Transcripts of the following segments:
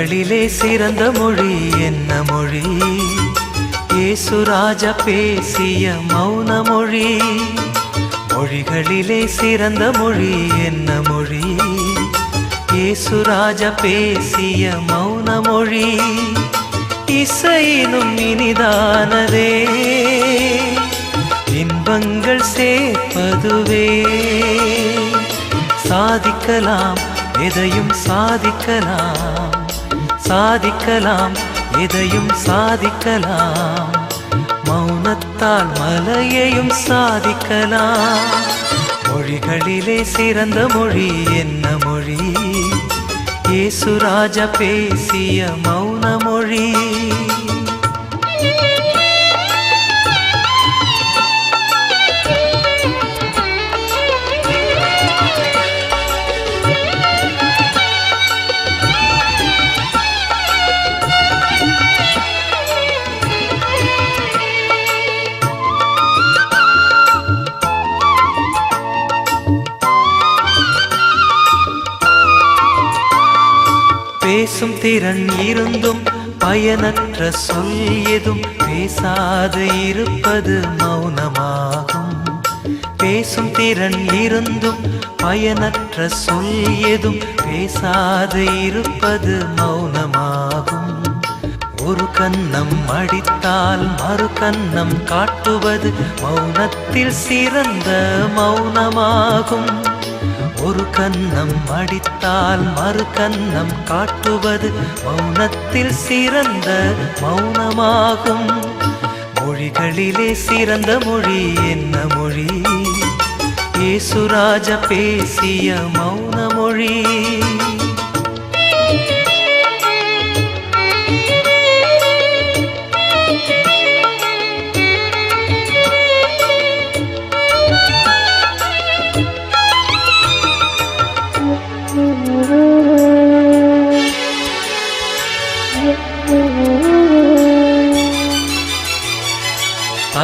மொழிகளிலே சிறந்த மொழி என்ன மொழி? இயேசுராஜா பேசிய மௌன மொழி. மொழிகளிலே சிறந்த மொழி என்ன மொழி? இயேசுராஜா பேசிய மௌன மொழி. இசையினும் இனிதானதே, இன்பங்கள் சேர்ப்பதுவே. சாதிக்கலாம் எதையும் சாதிக்கலாம், சாதிக்கலாம் எதையும் சாதிக்கலாம். மௌனத்தால் மலையையும் சாதிக்கலாம். மொழிகளிலே சிறந்த மொழி என்ன மொழி? இயேசுராஜா பேசிய மௌன மொழி. பேசும் திறன் இருந்தும் பயனற்ற சொல் எதும் பேசாது இருப்பது மௌனமாகும். பேசும் திறன் இருந்தும் பயனற்ற சொல் எதும் பேசாது இருப்பது மௌனமாகும். ஒரு கன்னம் அடித்தால் மறு கன்னம் காட்டுவது மௌனத்தில் சிறந்த மௌனமாகும். ஒரு கன்னம் அடித்தால் மறு கன்னம் காட்டுவது மௌனத்தில் சிறந்த மௌனமாகும். மொழிகளிலே சிறந்த மொழி என்ன மொழி? இயேசுராஜா பேசிய மௌன மொழி.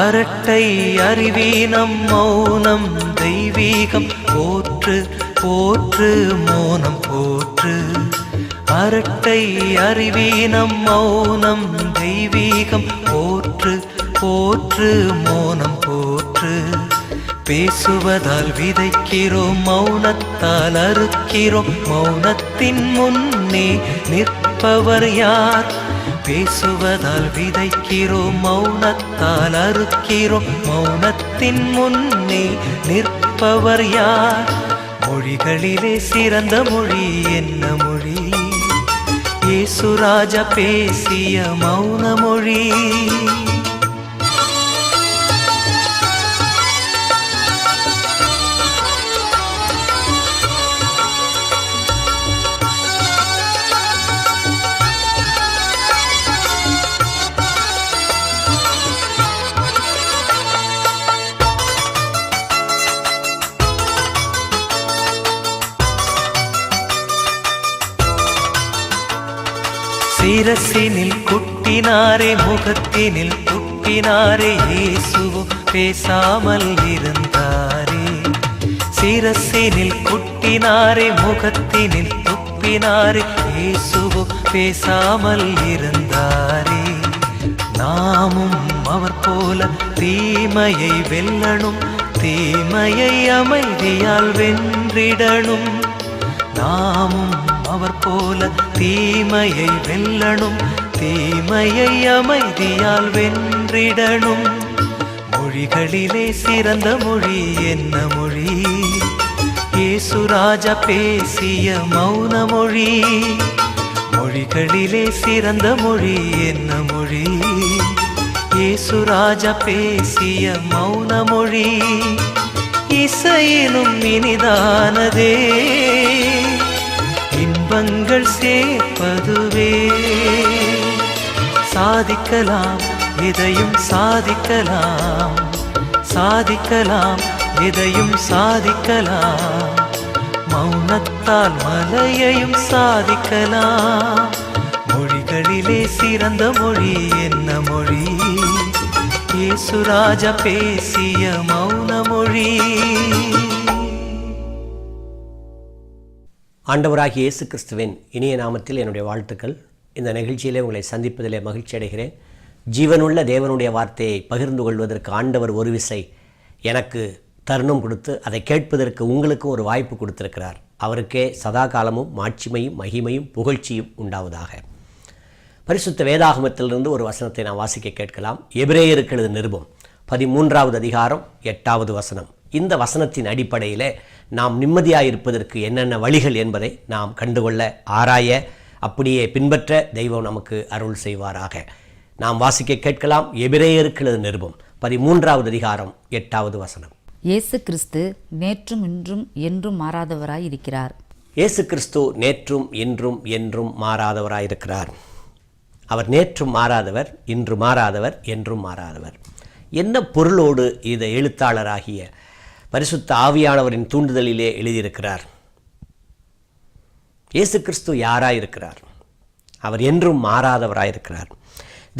அரட்டை அறிவீனம் மௌனம் தெய்வீகம் போற்று போற்று மௌனம் போற்று. அரட்டை அறிவீனம் மௌனம் தெய்வீகம் போற்று போற்று மௌனம் போற்று. பேசுவதால் விதைக்கிறோம், மௌனத்தால் அறுக்கிறோம். மௌனத்தின் முன்னே நிற்பவர் யார்? பேசுவதால் விதைக்கிறோம், மௌனத்தால் அறுக்கிறோம். மௌனத்தின் முன்னே நிற்பவர் யார்? மொழிகளிலே சிறந்த மொழி என்ன மொழி? இயேசுராஜா பேசிய மௌன மொழி. சிரசினில் குட்டினாரே முகத்தினில் துப்பினாரே, இயேசுவும் பேசாமல் இருந்தாரே. சிரசினில் குட்டினாரே முகத்தினில் துப்பினாரே, இயேசுவும் பேசாமல் இருந்தாரே. நாமும் அவர் போல தீமையை வெல்லணும், தீமையை அமைதியால் வென்றிடணும். நாமும் அவர் போல தீமையை வெல்லணும், தீமையை அமைதியால் வென்றிடணும். மொழிகளிலே சிறந்த மொழி என்ன மொழி? இயேசுராஜா பேசிய மௌன மொழி. மொழிகளிலே சிறந்த மொழி என்ன மொழி? இயேசுராஜா பேசிய மௌன மொழி. இசையினும் இனிதானதே, இன்பங்கள் சேர்ப்பதுவே. சாதிக்கலாம் எதையும் சாதிக்கலாம், சாதிக்கலாம் எதையும் சாதிக்கலாம். மௌனத்தால் மலையையும் சாதிக்கலாம். மொழிகளிலே சிறந்த மொழி என்ன மொழி? இயேசுராஜா பேசிய மௌன மொழி. ஆண்டவராகிய இயேசு கிறிஸ்துவின் இனிய நாமத்தில் என்னுடைய வாழ்த்துக்கள். இந்த நிகழ்ச்சியிலே உங்களை சந்திப்பதிலே மகிழ்ச்சி அடைகிறேன். ஜீவனுள்ள தேவனுடைய வார்த்தையை பகிர்ந்து கொள்வதற்கு ஆண்டவர் ஒரு விசை எனக்கு தருணம் கொடுத்து அதை கேட்பதற்கு உங்களுக்கும் ஒரு வாய்ப்பு கொடுத்திருக்கிறார். அவருக்கே சதா காலமும் மாட்சிமையும் மகிமையும் புகழ்ச்சியும் உண்டாவதாக. பரிசுத்த வேதாகமத்திலிருந்து ஒரு வசனத்தை நான் வாசிக்க கேட்கலாம். எபிரேயருக்கு எழுதின நிருபம் 13வது அதிகாரம் 8வது வசனம். இந்த வசனத்தின் அடிப்படையில் நாம் நிம்மதியாயிருப்பதற்கு என்னென்ன வழிகள் என்பதை நாம் கண்டுகொள்ள ஆராய அப்படியே பின்பற்ற தெய்வம் நமக்கு அருள் செய்வாராக. நாம் வாசிக்க கேட்கலாம். எபிரேயருக்கு எழுதின நிருபம் 13வது அதிகாரம் 8வது வசனம். இயேசு கிறிஸ்து நேற்றும் இன்றும் என்றும் மாறாதவராய் இருக்கிறார். இயேசு கிறிஸ்து நேற்றும் இன்றும் என்றும் மாறாதவராய் இருக்கிறார். அவர் நேற்றும் மாறாதவர், இன்று மாறாதவர், என்றும் மாறாதவர். என்ன பொருளோடு இதை எழுத்தாளராகிய பரிசுத்த ஆவியானவரின் தூண்டுதலிலே எழுதியிருக்கிறார்? இயேசு கிறிஸ்து யாராயிருக்கிறார்? அவர் என்றும் மாறாதவராயிருக்கிறார்.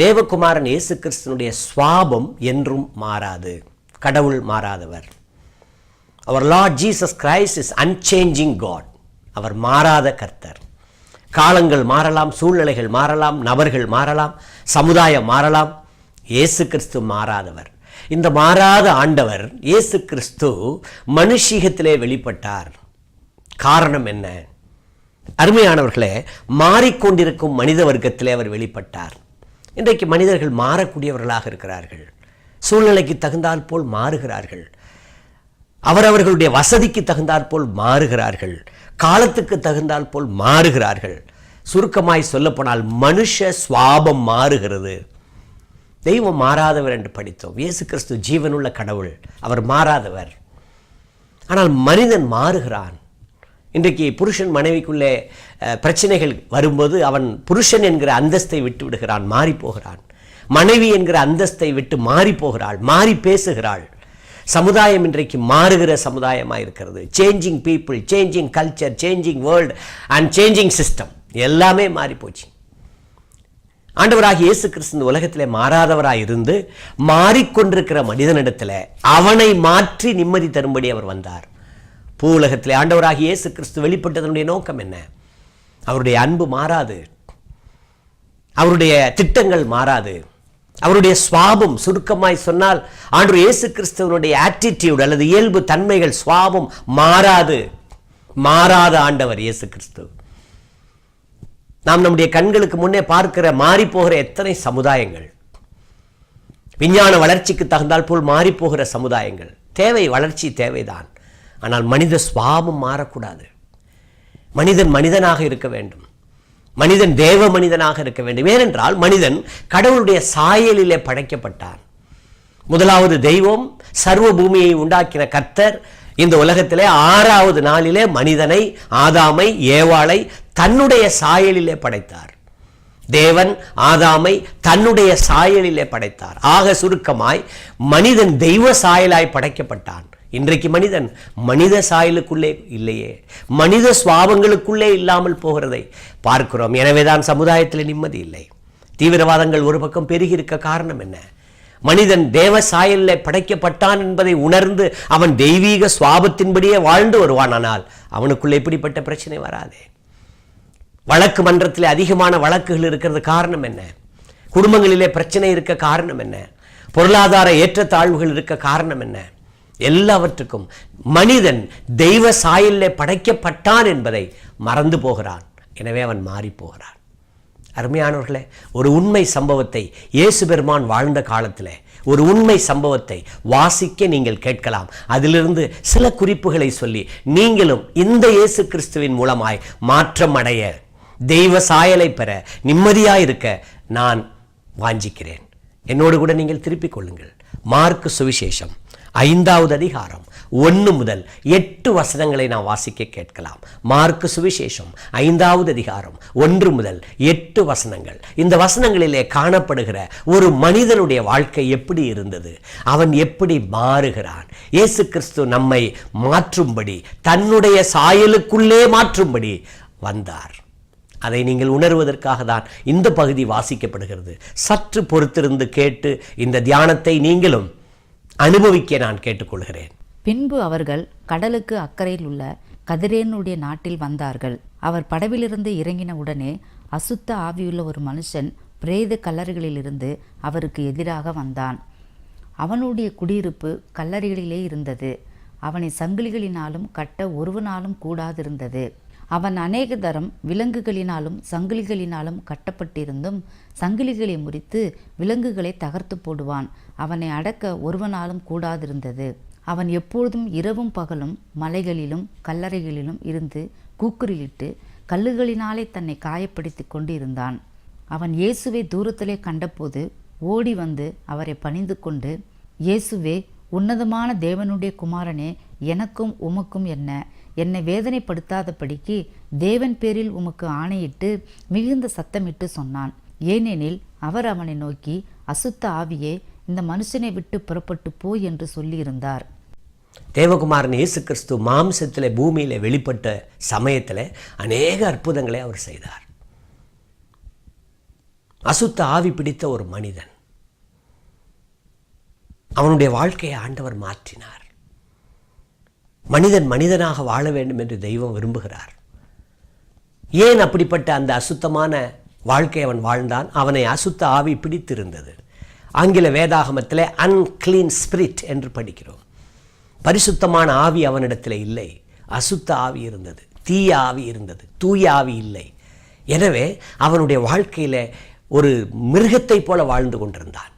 தேவகுமாரன் இயேசு கிறிஸ்துனுடைய சுவாபம் என்றும் மாறாது. கடவுள் மாறாதவர். அவர் Lord Jesus Christ is unchanging God. அவர் மாறாத கர்த்தர். காலங்கள் மாறலாம், சூழ்நிலைகள் மாறலாம், நபர்கள் மாறலாம், சமுதாயம் மாறலாம். இயேசு கிறிஸ்து மாறாதவர். இந்த மாறாத ஆண்டவர் இயேசு கிறிஸ்து மனுஷீகத்திலே வெளிப்பட்டார். காரணம் என்ன? அருமையானவர்களே, மாறிக்கொண்டிருக்கும் மனித வர்க்கத்திலே அவர் வெளிப்பட்டார். இன்றைக்கு மனிதர்கள் மாறக்கூடியவர்களாக இருக்கிறார்கள். சூழ்நிலைக்கு தகுந்தால் போல் மாறுகிறார்கள். அவரவர்களுடைய வசதிக்கு தகுந்தால் போல் மாறுகிறார்கள். காலத்துக்கு தகுந்தால் போல் மாறுகிறார்கள். சுருக்கமாய் சொல்லப்போனால் மனுஷ சுவாபம் மாறுகிறது. தெய்வம் மாறாதவர் என்று படித்தோம். இயேசு கிறிஸ்து ஜீவனுள்ள கடவுள், அவர் மாறாதவர். ஆனால் மனிதன் மாறுகிறான். இன்றைக்கு புருஷன் மனைவிக்குள்ளே பிரச்சனைகள் வரும்போது அவன் புருஷன் என்கிற அந்தஸ்தை விட்டு விடுகிறான், மாறி போகிறான். மனைவி என்கிற அந்தஸ்தை விட்டு மாறி போகிறாள், மாறி பேசுகிறாள். சமுதாயம் இன்றைக்கு மாறுகிற சமுதாயமாக இருக்கிறது. Changing people, changing culture, changing world and changing system எல்லாமே மாறி போச்சு. ஆண்டவராகிய இயேசு கிறிஸ்து இந்த உலகத்திலே மாறாதவராய் இருந்து மாறிக்கொண்டிருக்கிற மனிதனிடத்தில் அவனை மாற்றி நிம்மதி தரும்படி அவர் வந்தார். பூ உலகத்திலே ஆண்டவராகிய இயேசு கிறிஸ்து வெளிப்பட்டதனுடைய நோக்கம் என்ன? அவருடைய அன்பு மாறாது, அவருடைய திட்டங்கள் மாறாது, அவருடைய சுவாபம், சுருக்கமாய் சொன்னால் ஆண்டவர் இயேசு கிறிஸ்துவனுடைய ஆட்டிடியூட் அல்லது இயல்பு தன்மைகள், சுவாபம் மாறாது. மாறாத ஆண்டவர் இயேசு கிறிஸ்து. நாம் நம்முடைய கண்களுக்கு முன்னே பார்க்கிற மாறி போகிற எத்தனை சமுதாயங்கள், விஞ்ஞான வளர்ச்சிக்கு தகுந்தால் போல் மாறி போகிற சமுதாயங்கள். தேவை, வளர்ச்சி தேவைதான். ஆனால் மனித சுவாபம் மாறக்கூடாது. மனிதன் மனிதனாக இருக்க வேண்டும். மனிதன் தேவ மனிதனாக இருக்க வேண்டும். ஏனென்றால் மனிதன் கடவுளுடைய சாயலிலே படைக்கப்பட்டான். முதலாவது தெய்வம், சர்வ பூமியை உண்டாக்கின கர்த்தர் இந்த உலகத்திலே 6வது நாளிலே மனிதனை, ஆதாமை, ஏவாளை தன்னுடைய சாயலிலே படைத்தார். தேவன் ஆதாமை தன்னுடைய சாயலிலே படைத்தார். ஆக சுருக்கமாய் மனிதன் தெய்வ சாயலாய் படைக்கப்பட்டான். இன்றைக்கு மனிதன் மனித சாயலுக்குள்ளே இல்லையே, மனித சுவாபங்களுக்குள்ளே இல்லாமல் போகிறதை பார்க்கிறோம். எனவேதான் சமுதாயத்தில் நிம்மதி இல்லை. தீவிரவாதங்கள் ஒரு பக்கம் பெருகி இருக்க காரணம் என்ன? மனிதன் தேவ சாயலில் படைக்கப்பட்டான் என்பதை உணர்ந்து அவன் தெய்வீக சுவாபத்தின்படியே வாழ்ந்து வருவானால் அவனுக்குள்ளே இப்படிப்பட்ட பிரச்சனை வராதே. வழக்கு மன்றத்தில் அதிகமான வழக்குகள் இருக்கிறது காரணம் என்ன? குடும்பங்களிலே பிரச்சனை இருக்க காரணம் என்ன? பொருளாதார ஏற்றத்தாழ்வுகள் இருக்க காரணம் என்ன? எல்லாவற்றுக்கும் மனிதன் தெய்வ சாயலிலே படைக்கப்பட்டான் என்பதை மறந்து போகிறான். எனவே அவன் மாறி போகிறான். அருமையானவர்களே, ஒரு உண்மை சம்பவத்தை இயேசு பெருமான் வாழ்ந்த காலத்தில் ஒரு உண்மை சம்பவத்தை வாசிக்க நீங்கள் கேட்கலாம். அதிலிருந்து சில குறிப்புகளை சொல்லி நீங்களும் இந்த இயேசு கிறிஸ்துவின் மூலமாய் மாற்றம் அடைய, தெய்வ சாயலை பெற, நிம்மதியாயிருக்க நான் வாஞ்சிக்கிறேன். என்னோடு கூட நீங்கள் திருப்பிக் கொள்ளுங்கள். மார்க்கு சுவிசேஷம் 5வது அதிகாரம் 1 முதல் 8 வசனங்களை நான் வாசிக்க கேட்கலாம். மார்க்கு சுவிசேஷம் 5வது அதிகாரம் 1 முதல் 8 வசனங்கள். இந்த வசனங்களிலே காணப்படுகிற ஒரு மனிதனுடைய வாழ்க்கை எப்படி இருந்தது, அவன் எப்படி மாறுகிறான், இயேசு கிறிஸ்து நம்மை மாற்றும்படி, தன்னுடைய சாயலுக்குள்ளே மாற்றும்படி வந்தார். அதை நீங்கள் உணர்வதற்காக தான் இந்த பகுதி வாசிக்கப்படுகிறது. சற்று பொறுத்திருந்து கேட்டு இந்த தியானத்தை நீங்களும் அனுபவிக்க நான் கேட்டுக்கொள்கிறேன். பின்பு அவர்கள் கடலுக்கு அக்கறையில் உள்ள கதிரேனுடைய நாட்டில் வந்தார்கள். அவர் படவிலிருந்து இறங்கின உடனே அசுத்த ஆவியுள்ள ஒரு மனுஷன் பிரேத கல்லறைகளிலிருந்து அவருக்கு எதிராக வந்தான். அவனுடைய குடியிருப்பு கல்லறைகளிலே இருந்தது. அவனை சங்கிலிகளினாலும் கட்ட ஒருவனாலும் கூடாதிருந்தது. அவன் அநேக தரம் விலங்குகளினாலும் சங்கிலிகளினாலும் கட்டப்பட்டிருந்தும் சங்கிலிகளை முறித்து விலங்குகளை தகர்த்து போடுவான். அவனை அடக்க ஒருவனாலும் கூடாதிருந்தது. அவன் எப்பொழுதும் இரவும் பகலும் மலைகளிலும் கல்லறைகளிலும் இருந்து கூக்குரலிட்டு கல்லுகளினாலே தன்னை காயப்படுத்தி கொண்டு இருந்தான். அவன் இயேசுவை தூரத்திலே கண்டபோது ஓடி வந்து அவரை பணிந்து கொண்டு, இயேசுவே, உன்னதமான தேவனுடைய குமாரனே, எனக்கும் உமக்கும் என்ன? என்னை வேதனைப்படுத்தாதபடிக்கு தேவன் பேரில் உமக்கு ஆணையிட்டு மிகுந்த சத்தமிட்டு சொன்னான். ஏனெனில் அவர் அவனை நோக்கி, அசுத்த ஆவியே, இந்த மனுஷனை விட்டு புறப்பட்டு போய் என்று சொல்லியிருந்தார். தேவகுமாரன் இயேசு கிறிஸ்து மாம்சத்தில் பூமியில் வெளிப்பட்ட சமயத்தில் அநேக அற்புதங்களை அவர் செய்தார். அசுத்த ஆவி பிடித்த ஒரு மனிதன், அவனுடைய வாழ்க்கையை ஆண்டவர் மாற்றினார். மனிதன் மனிதனாக வாழ வேண்டும் என்று தெய்வம் விரும்புகிறார். ஏன் அப்படிப்பட்ட அந்த அசுத்தமான வாழ்க்கை அவன் வாழ்ந்தான்? அவனை அசுத்த ஆவி பிடித்திருந்தது. ஆங்கில வேதாகமத்தில் அன்கிளீன் ஸ்பிரிட் என்று படிக்கிறோம். பரிசுத்தமான ஆவி அவனிடத்தில் இல்லை, அசுத்த ஆவி இருந்தது, தீய ஆவி இருந்தது, தூய ஆவி இல்லை. எனவே அவனுடைய வாழ்க்கையில் ஒரு மிருகத்தை போல வாழ்ந்து கொண்டிருந்தான்.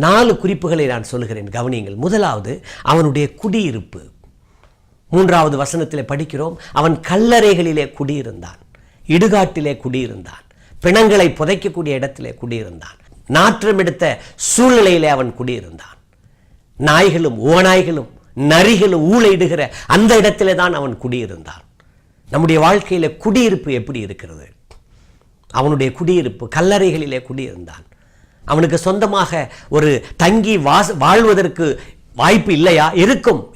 4 குறிப்புகளை நான் சொல்லுகிறேன், கவனியுங்கள். முதலாவது, அவனுடைய குடியிருப்பு. 3வது வசனத்தில் படிக்கிறோம், அவன் கல்லறைகளிலே குடியிருந்தான், இடுகாட்டிலே குடியிருந்தான், பிணங்களை புதைக்கக்கூடிய இடத்திலே குடியிருந்தான், நாற்றம் எடுத்த சூழ்நிலையிலே அவன் குடியிருந்தான். நாய்களும் ஓநாய்களும் நரிகளும் ஊளையிடுகிற அந்த இடத்திலே தான் அவன் குடியிருந்தான். நம்முடைய வாழ்க்கையில் குடியிருப்பு எப்படி இருக்கிறது? அவனுடைய குடியிருப்பு கல்லறைகளிலே குடியிருந்தான். அவனுக்கு சொந்தமாக ஒரு தங்கி வாழ்வதற்கு வாய்ப்பு இல்லையா?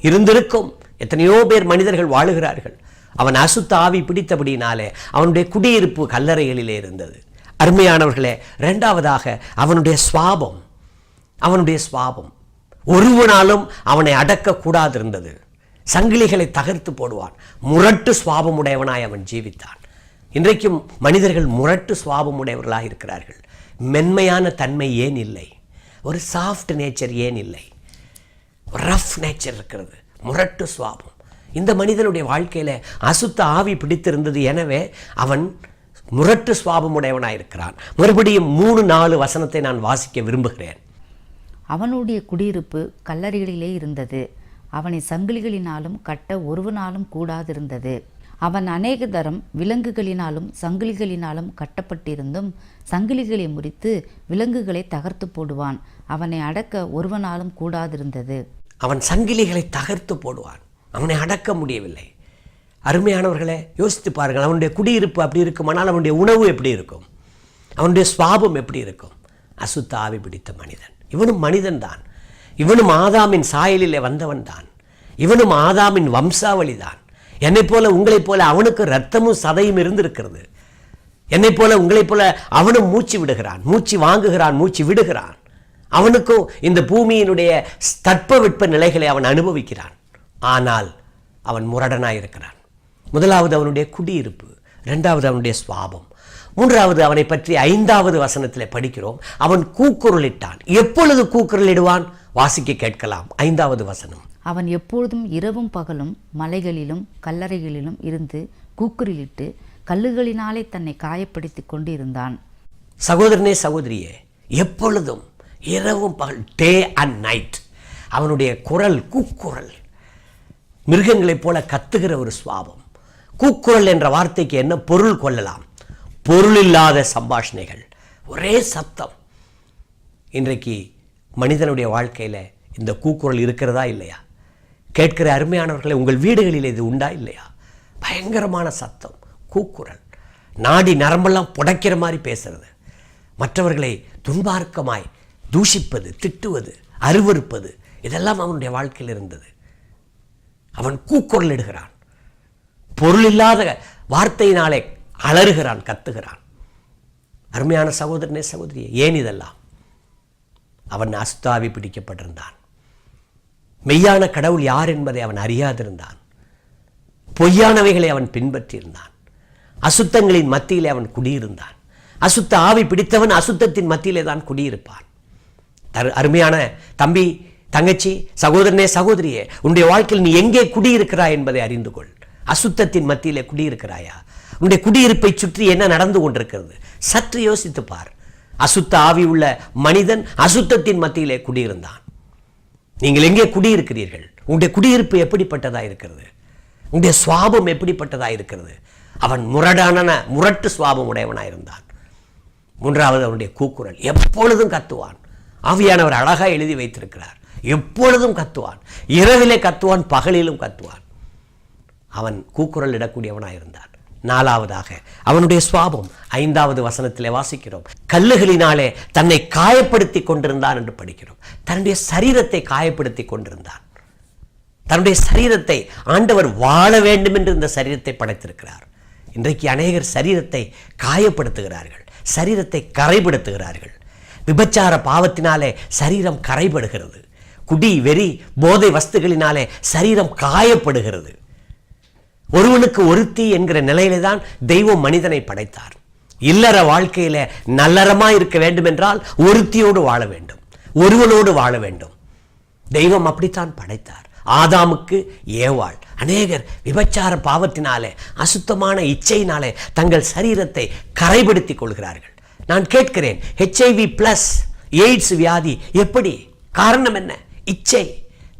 இருந்திருக்கும். எத்தனையோ பேர் மனிதர்கள் வாழுகிறார்கள். அவன் அசுத்த ஆவி பிடித்தபடினாலே அவனுடைய குடியிருப்பு கல்லறைகளிலே இருந்தது. அருமையானவர்களே, 2வதாக அவனுடைய சுவாபம். ஒருவனாலும் அவனை அடக்கக்கூடாது இருந்தது. சங்கிலிகளை தகர்த்து போடுவான். முரட்டு சுவாபமுடையவனாய் அவன் ஜீவித்தான். இன்றைக்கும் மனிதர்கள் முரட்டு சுவாபமுடையவர்களாக இருக்கிறார்கள். மென்மையான தன்மை ஏன் இல்லை? ஒரு சாஃப்ட் நேச்சர் ஏன் இல்லை? ரஃப் நேச்சர் இருக்கிறது, முரட்டு சுவாபம். இந்த மனிதனுடைய வாழ்க்கையில் அசுத்த ஆவி பிடித்திருந்தது. எனவே அவன் முரட்டு சுவாபமுடையவனாயிருக்கிறான். மறுபடியும் 3-4 வசனத்தை நான் வாசிக்க விரும்புகிறேன். அவனுடைய குடியிருப்பு கல்லறைகளிலே இருந்தது. அவனை சங்கிலிகளினாலும் கட்ட ஒருவனாலும் கூடாதிருந்தது. அவன் அநேக தரம் விலங்குகளினாலும் சங்கிலிகளினாலும் கட்டப்பட்டிருந்தும் சங்கிலிகளை முறித்து விலங்குகளை தகர்த்து போடுவான். அவனை அடக்க ஒருவனாலும் கூடாதிருந்தது. அவன் சங்கிலிகளை தகர்த்து போடுவான், அவனை அடக்க முடியவில்லை. அருமையானவர்களே, யோசித்து பாருங்கள். அவனுடைய குடியிருப்பு அப்படி இருக்குமானால் அவனுடைய உணவு எப்படி இருக்கும்? அவனுடைய சுவாபம் எப்படி இருக்கும்? அசுத்த ஆவி பிடித்த மனிதன். இவனும் மனிதன் தான். இவனும் ஆதாமின் சாயலிலே வந்தவன் தான். இவனும் ஆதாமின் வம்சாவளி தான். என்னைப் போல உங்களைப் போல அவனுக்கு இரத்தமும் சதையும் இருந்திருக்கிறது. என்னைப் போல உங்களைப் போல அவனும் மூச்சு விடுகிறான், மூச்சு வாங்குகிறான், மூச்சு விடுகிறான். அவனுக்கும் இந்த பூமியினுடைய தட்பவெட்ப நிலைகளை அவன் அனுபவிக்கிறான். ஆனால் அவன் முரடனாயிருக்கிறான். முதலாவது அவனுடைய குடியிருப்பு, 2வது அவனுடைய சுவாபம், 3வது அவனை பற்றி 5வது வசனத்தில் படிக்கிறோம். அவன் கூக்குரலிட்டான். எப்பொழுது கூக்குரலிடுவான்? வாசிக்க கேட்கலாம். 5வது வசனம். அவன் எப்பொழுதும் இரவும் பகலும் மலைகளிலும் கல்லறைகளிலும் இருந்து கூக்குரலிட்டு கல்லுகளினாலே தன்னை காயப்படுத்தி கொண்டு இருந்தான். சகோதரனே, சகோதரியே, எப்பொழுதும் இரவும் பகல், டே அண்ட் நைட், அவனுடைய குரல் கூக்குரல். மிருகங்களைப் போல கத்துகிற ஒரு சுவாபம். கூக்குரல் என்ற வார்த்தைக்கு என்ன பொருள் கொள்ளலாம்? பொருளில்லாத சம்பாஷணைகள், ஒரே சத்தம். இன்றைக்கு மனிதனுடைய வாழ்க்கையில் இந்த கூக்குரல் இருக்கிறதா இல்லையா? கேட்கிற அருமையானவர்களை, உங்கள் வீடுகளில் இது உண்டா இல்லையா? பயங்கரமான சத்தம், கூக்குரல். நாடி நரம்பெல்லாம் புடைக்கிற மாதிரி பேசுறது, மற்றவர்களை துன்பார்க்கமாய் தூஷிப்பது, திட்டுவது, அருவருப்பது, இதெல்லாம் அவனுடைய வாழ்க்கையில் இருந்தது. அவன் கூக்குரல் இடுகிறான், பொருள் இல்லாத வார்த்தையினாலே அலறுகிறான், கத்துகிறான். அருமையான சகோதரனே, சகோதரியே, ஏன் இதெல்லாம்? அவன் அசுத்தாவி பிடிக்கப்பட்டிருந்தான். மெய்யான கடவுள் யார் என்பதை அவன் அறியாதிருந்தான். பொய்யானவைகளை அவன் பின்பற்றியிருந்தான். அசுத்தங்களின் மத்தியிலே அவன் குடியிருந்தான். அசுத்த ஆவி பிடித்தவன் அசுத்தத்தின் மத்தியிலே தான் குடியிருப்பான். அருமையான தம்பி, தங்கச்சி, சகோதரனே, சகோதரியே, உன்னுடைய வாழ்க்கையில் நீ எங்கே குடியிருக்கிறாய் என்பதை அறிந்து கொள். அசுத்தத்தின் மத்தியிலே குடியிருக்கிறாயா? உன்னுடைய குடியிருப்பை சுற்றி என்ன நடந்து கொண்டிருக்கிறது? சற்று யோசித்து பார். அசுத்த ஆவி உள்ள மனிதன் அசுத்தத்தின் மத்தியிலே குடியிருந்தான். நீங்கள் எங்கே குடியிருக்கிறீர்கள்? உங்களுடைய குடியிருப்பு எப்படிப்பட்டதா இருக்கிறது? உங்களுடைய சுவாபம் எப்படிப்பட்டதா இருக்கிறது? அவன் முரட்டு சுவாபம் உடையவனாயிருந்தான். மூன்றாவது, அவனுடைய கூக்குரல். எப்பொழுதும் கத்துவான். ஆவியானவர் அழகாக எழுதி வைத்திருக்கிறார். எப்பொழுதும் கத்துவான். இரவிலே கத்துவான், பகலிலும் கத்துவான். அவன் கூக்குரல் இடக்கூடியவனாயிருந்தான். நாலாவதாக அவனுடைய சுவாபம். 5வது வசனத்திலே வாசிக்கிறோம், கல்லுகளினாலே தன்னை காயப்படுத்தி கொண்டிருந்தான் என்று படிக்கிறோம். தன்னுடைய சரீரத்தை காயப்படுத்தி கொண்டிருந்தான். தன்னுடைய சரீரத்தை, ஆண்டவர் வாழ வேண்டும் என்று இந்த சரீரத்தை படைத்திருக்கிறார். இன்றைக்கு அநேகர் சரீரத்தை காயப்படுத்துகிறார்கள், சரீரத்தை கரைப்படுத்துகிறார்கள். விபச்சார பாவத்தினாலே சரீரம் கரைபடுகிறது. குடி, வெறி, போதை வஸ்துகளினாலே சரீரம் காயப்படுகிறது. ஒருவனுக்கு ஒருத்தி என்கிற நிலையிலே தான் தெய்வம் மனிதனை படைத்தார். இல்லற வாழ்க்கையில நல்லறமா இருக்க வேண்டும் என்றால் ஒருத்தியோடு வாழ வேண்டும், ஒருவனோடு வாழ வேண்டும். தெய்வம் அப்படித்தான் படைத்தார். ஆதாமுக்கு ஏவாள். அநேகர் விபச்சார பாவத்தினாலே, அசுத்தமான இச்சையினாலே தங்கள் சரீரத்தை கரைப்படுத்திக் கொள்கிறார்கள். நான் கேட்கிறேன், HIV+ எய்ட்ஸ் வியாதி எப்படி? காரணம் என்ன? இச்சை.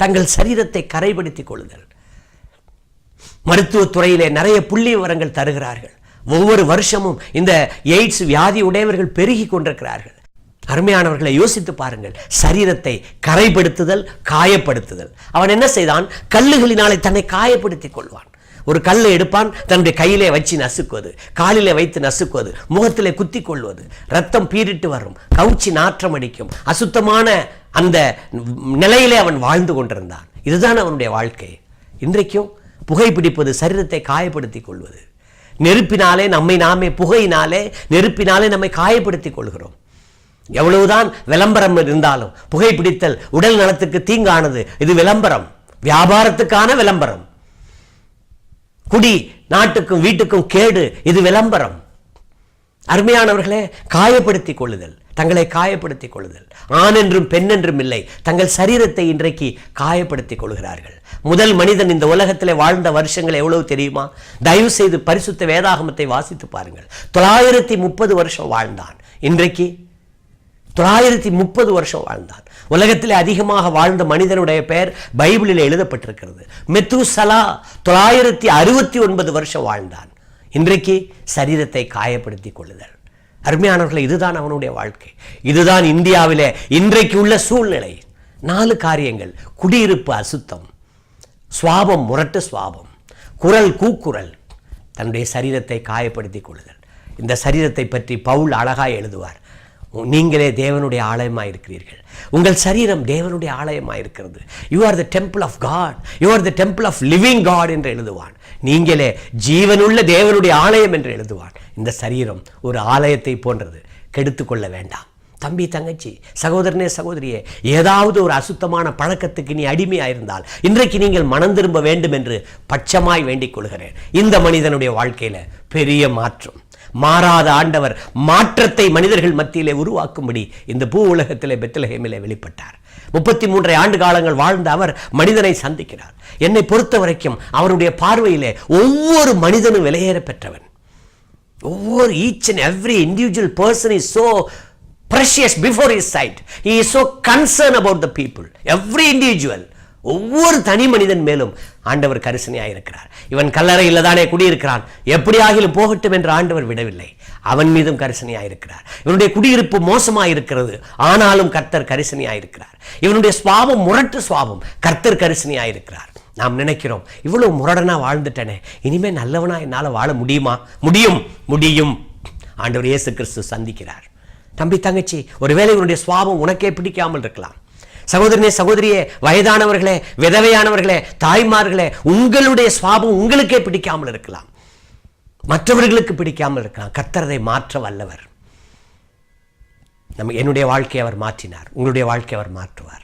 தங்கள் சரீரத்தை கரைப்படுத்திக் கொள்ளுதல். மருத்துவத்துறையிலே நிறைய புள்ளி விவரங்கள் தருகிறார்கள். ஒவ்வொரு வருஷமும் இந்த எய்ட்ஸ் வியாதி உடையவர்கள் பெருகி கொண்டிருக்கிறார்கள். அருமையானவர்களை, யோசித்து பாருங்கள். சரீரத்தை கரைப்படுத்துதல், காயப்படுத்துதல். அவன் என்ன செய்தான்? கல்லுகளினாலே தன்னை காயப்படுத்திக் கொள்வான். ஒரு கல்லை எடுப்பான், தன்னுடைய கையிலே வச்சு நசுக்குவது, காலிலே வைத்து நசுக்குவது, முகத்திலே குத்தி கொள்வது, ரத்தம் பீரிட்டு வரும், கவுச்சி நாற்றம் அடிக்கும், அசுத்தமான அந்த நிலையிலே அவன் வாழ்ந்து கொண்டிருந்தான். இதுதான் அவனுடைய வாழ்க்கை. இன்றைக்கும் புகைப்பிடிப்பது, சரீரத்தை காயப்படுத்திக் கொள்வது. நெருப்பினாலே நம்மை நாமே, புகையினாலே, நெருப்பினாலே நம்மை காயப்படுத்திக் கொள்கிறோம். எவ்வளவுதான் விளம்பரம் இருந்தாலும் புகைப்பிடித்தல் உடல் நலத்துக்கு தீங்கானது. இது விளம்பரம், வியாபாரத்துக்கான விளம்பரம். குடி நாட்டுக்கும் வீட்டுக்கும் கேடு, இது விளம்பரம். அருமையானவர்களே, காயப்படுத்திக் கொள்ளுதல், தங்களை காயப்படுத்திக் கொள்ளுதல். ஆண் என்றும் பெண் என்றும் இல்லை, தங்கள் சரீரத்தை இன்றைக்கு காயப்படுத்திக் கொள்கிறார்கள். முதல் மனிதன் இந்த உலகத்திலே வாழ்ந்த வருஷங்கள் எவ்வளவு தெரியுமா? தயவு செய்து பரிசுத்த வேதாகமத்தை வாசித்து பாருங்கள். 930 வருஷம் வாழ்ந்தான். இன்றைக்கு 930 வருஷம் வாழ்ந்தான். உலகத்திலே அதிகமாக வாழ்ந்த மனிதனுடைய பெயர் பைபிளில் எழுதப்பட்டிருக்கிறது. மெத்துசலா 969 வருஷம் வாழ்ந்தான். இன்றைக்கு சரீரத்தை காயப்படுத்திக் கொள்ளுதல். அருமையானவர்களே, இதுதான் அவனுடைய வாழ்க்கை. இதுதான் இந்தியாவிலே இன்றைக்கு உள்ள சூழ்நிலை. 4 காரியங்கள்: குடியிருப்பு அசுத்தம், சுவாபம் முரட்டு சுவாபம், குரல் கூக்குரல், தன்னுடைய சரீரத்தை காயப்படுத்திக் கொள்ளுதல். இந்த சரீரத்தை பற்றி பவுல் அழகாய் எழுதுவார். நீங்களே தேவனுடைய ஆலயமாக இருக்கிறீர்கள். உங்கள் சரீரம் தேவனுடைய ஆலயமாக இருக்கிறது. You are the temple of God, you are the temple of living God என்று எழுதுவான். நீங்களே ஜீவனுள்ள தேவனுடைய ஆலயம் என்று எழுதுவான். இந்த சரீரம் ஒரு ஆலயத்தை போன்றது. கெடுத்துக்கொள்ள வேண்டாம். தம்பி, தங்கச்சி, சகோதரனே, சகோதரியே, ஏதாவது ஒரு அசுத்தமான பழக்கத்துக்கு நீ அடிமையாயிருந்தால் இன்றைக்கு நீங்கள் மனம் திரும்ப வேண்டும் என்று பட்சமாய் வேண்டிக் கொள்கிறேன். இந்த மனிதனுடைய வாழ்க்கையில பெரிய மாற்றம். மாறாத ஆண்டவர் மாற்றத்தை மனிதர்கள் மத்தியிலே உருவாக்கும்படி இந்த பூ உலகத்திலே பெத்லகேமிலே வெளிப்பட்டார். 33 ஆண்டு காலங்கள் வாழ்ந்த அவர் மனிதனை சந்திக்கிறார். என்னை பொறுத்த வரைக்கும் அவருடைய பார்வையிலே ஒவ்வொரு மனிதனும் விலையேற பெற்றவன். ஒவ்வொரு each and every individual person is so precious before his sight. He is so concerned about the people. Every individual, ஒவ்வொரு தனி மனிதன் மேலும் ஆண்டவர் கரிசனையாக இருக்கிறார். இவன் கல்லறையில் தானே குடியிருக்கிறான், எப்படி ஆகிலும் போகட்டும் என்று ஆண்டவர் விடவில்லை. அவன் மீதும் கரிசனையாக இருக்கிறார். இவனுடைய குடியிருப்பு மோசமாக இருக்கிறது, ஆனாலும் கர்த்தர் கரிசனையாக இருக்கிறார். இவனுடைய சுவாபம் முரட்டு சுவாபம், கர்த்தர் கரிசனையாக இருக்கிறார். நாம் நினைக்கிறோம், இவ்வளவு முரடனா வாழ்ந்துட்டனே, இனிமே நல்லவனா என்னால் வாழ முடியுமா? முடியும், முடியும். ஆண்டவர் இயேசு கிறிஸ்து சந்திக்கிறார். தம்பி, தங்கச்சி, ஒருவேளை இவனுடைய சுவாபம் உனக்கே பிடிக்காமல் இருக்கலாம். சகோதரனே, சகோதரியே, வயதானவர்களே, விதவையானவர்களே, தாய்மார்களே, உங்களுடைய சுவாபம் உங்களுக்கே பிடிக்காமல் இருக்கலாம், மற்றவர்களுக்கு பிடிக்காமல் இருக்கலாம். கர்த்தர் அதை மாற்ற வல்லவர். என்னுடைய வாழ்க்கையை அவர் மாற்றினார், உங்களுடைய வாழ்க்கையை அவர் மாற்றுவார்.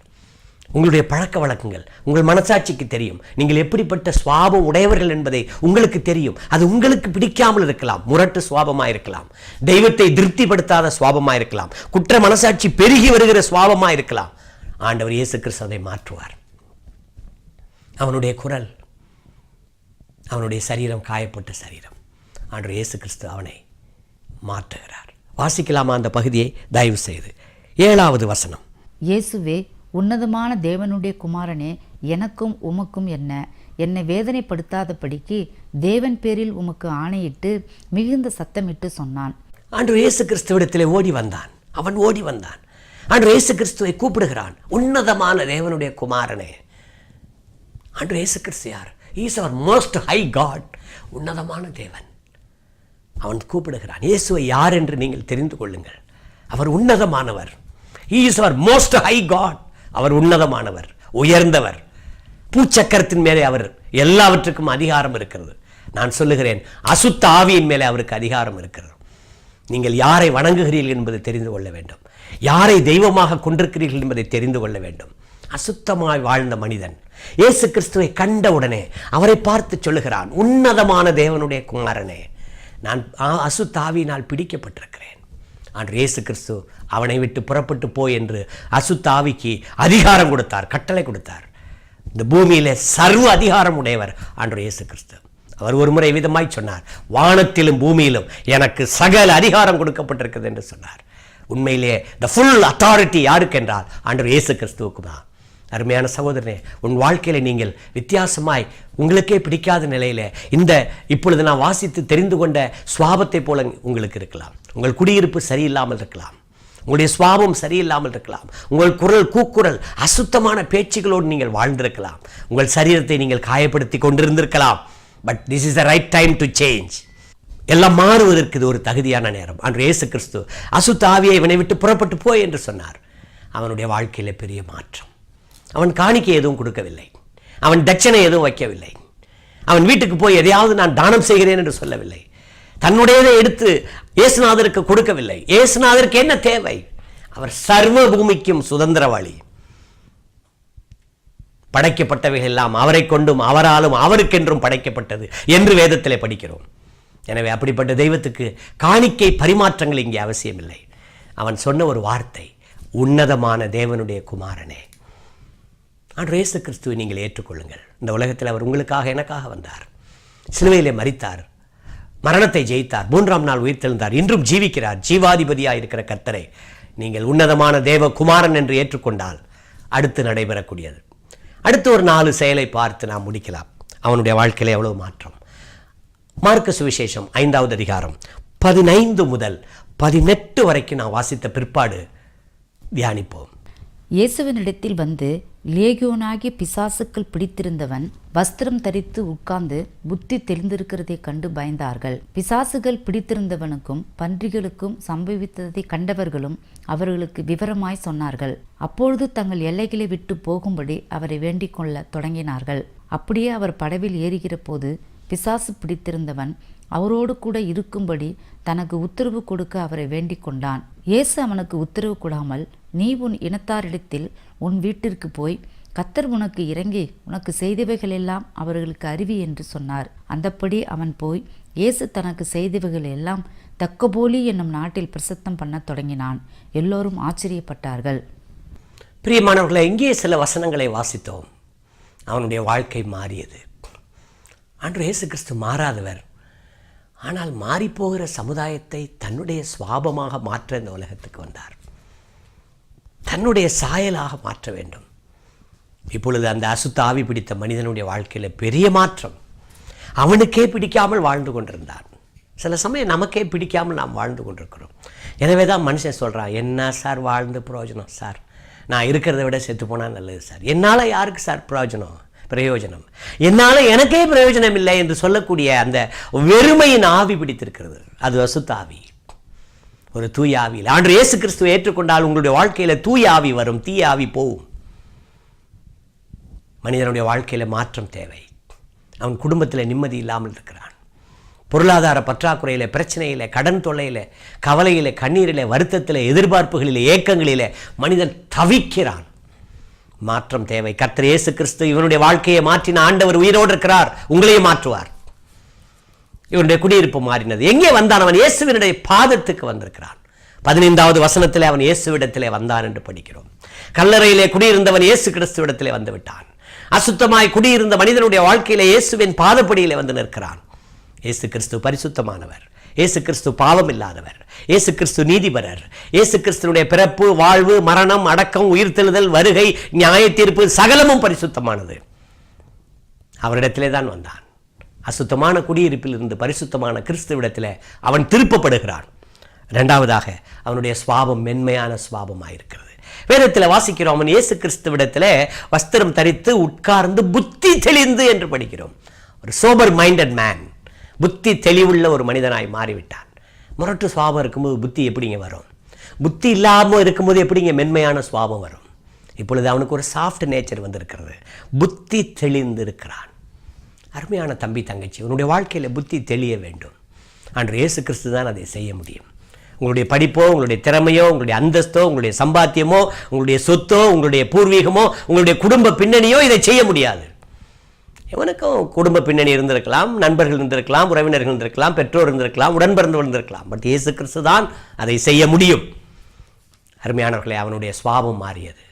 உங்களுடைய பழக்க வழக்கங்கள், உங்கள் மனசாட்சிக்கு தெரியும். நீங்கள் எப்படிப்பட்ட சுவாபம் உடையவர்கள் என்பதை உங்களுக்கு தெரியும். அது உங்களுக்கு பிடிக்காமல் இருக்கலாம், முரட்டு சுவாபமாக இருக்கலாம், தெய்வத்தை திருப்திப்படுத்தாத சுவாபமாக இருக்கலாம், குற்ற மனசாட்சி பெருகி வருகிற சுவாபமாக இருக்கலாம். ஆண்டவர் இயேசு கிறிஸ்து அதை மாற்றுவார். அவனுடைய குரல், அவனுடைய சரீரம் காயப்பட்ட சரீரம். ஆண்டவர் இயேசு கிறிஸ்து அவனை மாற்றுகிறார். வாசிக்கலாமா அந்த பகுதியை தயவு செய்து? 7வது வசனம். இயேசுவே, உன்னதமான தேவனுடைய குமாரனே, எனக்கும் உமக்கும் என்ன? என்னை வேதனைப்படுத்தாதபடிக்கு தேவன் பேரில் உமக்கு ஆணையிட்டு மிகுந்த சத்தமிட்டு சொன்னான். ஆண்டவர் இயேசு கிறிஸ்துவிடத்திலே ஓடி வந்தான். அவன் ஓடி வந்தான். ஆண்டவர் இயேசு கிறிஸ்துவை கூப்பிடுகிறான், உன்னதமான தேவனுடைய குமாரனே. ஆண்டவர் இயேசு கிறிஸ்து யார்? He is our most high God. உன்னதமான தேவன். அவன் கூப்பிடுகிறான். இயேசுவை யார் என்று நீங்கள் தெரிந்து கொள்ளுங்கள். அவர் உன்னதமானவர். He is our most high God. அவர் உன்னதமானவர், உயர்ந்தவர். பூச்சக்கரத்தின் மேலே அவர் எல்லாவற்றுக்கும் அதிகாரம் இருக்கிறது. நான் சொல்லுகிறேன், அசுத்த ஆவியின் மேலே அவருக்கு அதிகாரம் இருக்கிறது. நீங்கள் யாரை வணங்குகிறீர்கள் என்பதை தெரிந்து கொள்ள வேண்டும். யாரை தெய்வமாக கொண்டிருக்கிறீர்கள் என்பதை தெரிந்து கொள்ள வேண்டும். அசுத்தமாய் வாழ்ந்த மனிதன் இயேசு கிறிஸ்துவை கண்டவுடனே அவரை பார்த்து சொல்லுகிறான், உன்னதமான தேவனுடைய குமாரனே, நான் அசுத்த ஆவியினால் பிடிக்கப்பட்டிருக்கிறேன். ஆண்டவர் இயேசு கிறிஸ்து அவனை விட்டு புறப்பட்டு போய் என்று அசுத்த ஆவிக்கு அதிகாரம் கொடுத்தார், கட்டளை கொடுத்தார். இந்த பூமியிலே சர்வ அதிகாரம் உடையவர் ஆண்டவர் இயேசு கிறிஸ்து. அவர் ஒரு முறை விதமாய் சொன்னார், வானத்திலும் பூமியிலும் எனக்கு சகல அதிகாரம் கொடுக்கப்பட்டிருக்கிறது என்று சொன்னார். உண்மையிலே த ஃபுல் அத்தாரிட்டி யாருக்கு என்றால் ஆண்டவர் இயேசு கிறிஸ்துவுக்கு தான். அருமையான சகோதரனே, உன் வாழ்க்கையில் நீங்கள் வித்தியாசமாய் உங்களுக்கே பிடிக்காத நிலையில் இந்த இப்பொழுது நான் வாசித்து தெரிந்து கொண்ட சுவாபத்தை போல உங்களுக்கு இருக்கலாம். உங்கள் குடியிருப்பு சரியில்லாமல் இருக்கலாம், உங்களுடைய சுவாபம் சரியில்லாமல் இருக்கலாம், உங்கள் குரல் கூக்குரல் அசுத்தமான பேச்சுகளோடு நீங்கள் வாழ்ந்திருக்கலாம், உங்கள் சரீரத்தை நீங்கள் காயப்படுத்தி கொண்டிருந்திருக்கலாம். But this is the right time to change. எல்லாம் மாறுவதற்கு இது ஒரு தகுதியான நேரம். ஆண்டவர் இயேசு கிறிஸ்து அசுத்த ஆவியை இவனை விட்டு புறப்பட்டு போய் என்று சொன்னார். அவனுடைய வாழ்க்கையில் பெரிய மாற்றம். அவன் காணிக்கை எதுவும் கொடுக்கவில்லை, அவன் தட்சணை எதுவும் வைக்கவில்லை, அவன் வீட்டுக்கு போய் எதையாவது நான் தானம் செய்கிறேன் என்று சொல்லவில்லை, தன்னுடையதை எடுத்து இயேசுநாதருக்கு கொடுக்கவில்லை. இயேசுநாதருக்கு என்ன தேவை? அவர் சர்வ பூமிக்கும் சுதந்திரவாளி. படைக்கப்பட்டவைகள் எல்லாம் அவரை கொண்டும் அவராலும் அவருக்கென்றும் படைக்கப்பட்டது என்று வேதத்திலே படிக்கிறோம். எனவே அப்படிப்பட்ட தெய்வத்துக்கு காணிக்கை பரிமாற்றங்கள் இங்கே அவசியமில்லை. அவன் சொன்ன ஒரு வார்த்தை, உன்னதமான தேவனுடைய குமாரனே. ஆண்டவர் இயேசு கிறிஸ்துவை நீங்கள் ஏற்றுக்கொள்ளுங்கள். இந்த உலகத்தில் அவர் உங்களுக்காக எனக்காக வந்தார், சிலுவையிலே மரித்தார், மரணத்தை ஜெயித்தார், 3ஆம் நாள் உயிர்த்தெழுந்தார், இன்றும் ஜீவிக்கிறார். ஜீவாதிபதியாக இருக்கிற கர்த்தரை நீங்கள் உன்னதமான தேவ குமாரன் என்று ஏற்றுக்கொண்டால் அடுத்து நடைபெறக்கூடியது. அடுத்து ஒரு 4 செயலை பார்த்து நாம் முடிக்கலாம். அவனுடைய வாழ்க்கையில் எவ்வளவு மாற்றம். மார்க்கு சுவிசேஷம் 5வது அதிகாரம் 15 முதல் 18 வரைக்கும் நான் வாசித்த பிற்பாடு தியானிப்போம். இயேசுவினிடத்தில் வந்து லேகியோனாகிய பிசாசுக்கள் பிடித்திருந்தவன் வஸ்திரம் தரித்து உட்கார்ந்து புத்தி தெளிந்திருக்கிறதை கண்டு பயந்தார்கள். பிசாசுகள் பிடித்திருந்தவனுக்கும் பன்றிகளுக்கும் சம்பவித்ததை கண்டவர்களும் அவர்களுக்கு விவரமாய் சொன்னார்கள். அப்பொழுது தங்கள் எல்லைகளை விட்டு போகும்படி அவரை வேண்டிக் கொள்ள தொடங்கினார்கள். அப்படியே அவர் படவில் ஏறுகிற போது பிசாசு பிடித்திருந்தவன் அவரோடு கூட இருக்கும்படி தனக்கு உத்தரவு கொடுக்க அவரை வேண்டிக் கொண்டான். இயேசு அவனுக்கு உத்தரவு கொடாமல், நீ உன் இனத்தாரிடத்தில் உன் வீட்டிற்கு போய் கர்த்தர் உனக்கு இறங்கி உனக்கு செய்தவைகள் எல்லாம் அவர்களுக்கு அறிவி என்று சொன்னார். அந்தப்படி அவன் போய் இயேசு தனக்கு செய்தவைகள் எல்லாம் தக்கபோலி என்னும் நாட்டில் பிரசித்தம் பண்ண தொடங்கினான். எல்லோரும் ஆச்சரியப்பட்டார்கள். பிரியமானவர்களை, இங்கே சில வசனங்களை வாசித்தோம். அவனுடைய வாழ்க்கை மாறியது. ஆண்டவர் இயேசு கிறிஸ்து மாறாதவர். ஆனால் மாறிப்போகிற சமுதாயத்தை தன்னுடைய சுவாபமாக மாற்ற இந்த உலகத்துக்கு வந்தார். தன்னுடைய சாயலாக மாற்ற வேண்டும். இப்பொழுது அந்த அசுத்த ஆவி பிடித்த மனிதனுடைய வாழ்க்கையில் பெரிய மாற்றம். அவனுக்கே பிடிக்காமல் வாழ்ந்து கொண்டிருந்தான். சில சமயம் நமக்கே பிடிக்காமல் நாம் வாழ்ந்து கொண்டிருக்கிறோம். எனவே தான் மனுஷன் சொல்கிறான், என்ன சார் வாழ்ந்து பிரயோஜனம் சார், நான் இருக்கிறத விட செத்து போனால் நல்லது சார், என்னால் யாருக்கு சார் பிரயோஜனம், என்னால் எனக்கே பிரயோஜனம் இல்லை என்று சொல்லக்கூடிய அந்த வெறுமையின் ஆவி பிடித்திருக்கிறது. அது அசுத்த ஆவி. ஒரு தூய ஆவியில் ஆண்டவர் இயேசு கிறிஸ்துவை ஏற்றுக்கொண்டால் உங்களுடைய வாழ்க்கையில் தூய ஆவி வரும், தீய ஆவி போகும். மனிதனுடைய வாழ்க்கையில் மாற்றம் தேவை. அவன் குடும்பத்தில் நிம்மதி இல்லாமல் இருக்கிறான். பொருளாதார பற்றாக்குறையில், பிரச்சனையில், கடன் தொல்லையில், கவலையில், கண்ணீரில், வருத்தத்தில், எதிர்பார்ப்புகளில், ஏக்கங்களில் மனிதன் தவிக்கிறான். மாற்றம் தேவை. கர்த்தர் இயேசு கிறிஸ்து இவனுடைய வாழ்க்கையை மாற்றின ஆண்டவர் உயிரோடு இருக்கிறார், உங்களையும் மாற்றுவார். இவனுடைய குடியிருப்பு மாறினது. எங்கே வந்தான்? அவன் இயேசுவினுடைய பாதத்துக்கு வந்திருக்கிறான். 15வது வசனத்திலே அவன் இயேசுவிடத்திலே வந்தான் என்று படிக்கிறோம். கல்லறையிலே குடியிருந்தவன் இயேசு கிறிஸ்துவிடத்திலே வந்து விட்டான். அசுத்தமாய் குடியிருந்த மனிதனுடைய வாழ்க்கையிலே இயேசுவின் பாதப்படியிலே வந்து நிற்கிறான். இயேசு கிறிஸ்து பரிசுத்தமானவர், இயேசு கிறிஸ்து பாவம் இல்லாதவர், இயேசு கிறிஸ்து நீதிபரர். இயேசு கிறிஸ்துனுடைய பிறப்பு, வாழ்வு, மரணம், அடக்கம், உயிர்த்தெழுதல், வருகை, நியாய தீர்ப்பு சகலமும் பரிசுத்தமானது. அவரிடத்திலே தான் வந்தான். அசுத்தமான குடியிருப்பில் இருந்து பரிசுத்தமான கிறிஸ்துவிடத்திலே அவன் திருப்பப்படுகிறான். இரண்டாவதாக அவனுடைய சுவாபம் மென்மையான சுவாபமாயிருக்கிறது. வேதத்தில் வாசிக்கிறோம், அவன் இயேசு கிறிஸ்துவிடத்திலே வஸ்திரம் தரித்து உட்கார்ந்து புத்தி தெளிந்து என்று படிக்கிறோம். ஒரு சோபர் மைண்டட் மேன், புத்தி தெளிவுள்ள ஒரு மனிதனாய் மாறிவிட்டான். முரட்டு சுவாபம் இருக்கும்போது புத்தி எப்படிங்க வரும்? புத்தி இல்லாமல் இருக்கும்போது எப்படிங்க மென்மையான சுவாபம் வரும்? இப்பொழுது அவனுக்கு ஒரு சாஃப்ட் நேச்சர் வந்திருக்கிறது. புத்தி தெளிந்து இருக்கிறான். அருமையான தம்பி தங்கச்சி, உன்னுடைய வாழ்க்கையில் புத்தி தெளிய வேண்டும். அன்று இயேசு கிறிஸ்து தான் அதை செய்ய முடியும். உங்களுடைய படிப்போ, உங்களுடைய திறமையோ, உங்களுடைய அந்தஸ்தோ, உங்களுடைய சம்பாத்தியமோ, உங்களுடைய சொத்தோ, உங்களுடைய பூர்வீகமோ, உங்களுடைய குடும்ப பின்னணியோ இதை செய்ய முடியாது. இவனுக்கும் குடும்ப பின்னணி இருந்திருக்கலாம், நண்பர்கள் இருந்திருக்கலாம், உறவினர்கள் இருந்திருக்கலாம், பெற்றோர் இருந்திருக்கலாம், உடன்பிறந்தவர்கள் இருந்திருக்கலாம். பட் இயேசு கிறிஸ்து தான் அதை செய்ய முடியும். அருமையானவர்களே, அவனுடைய சுவாபம் மாறியது.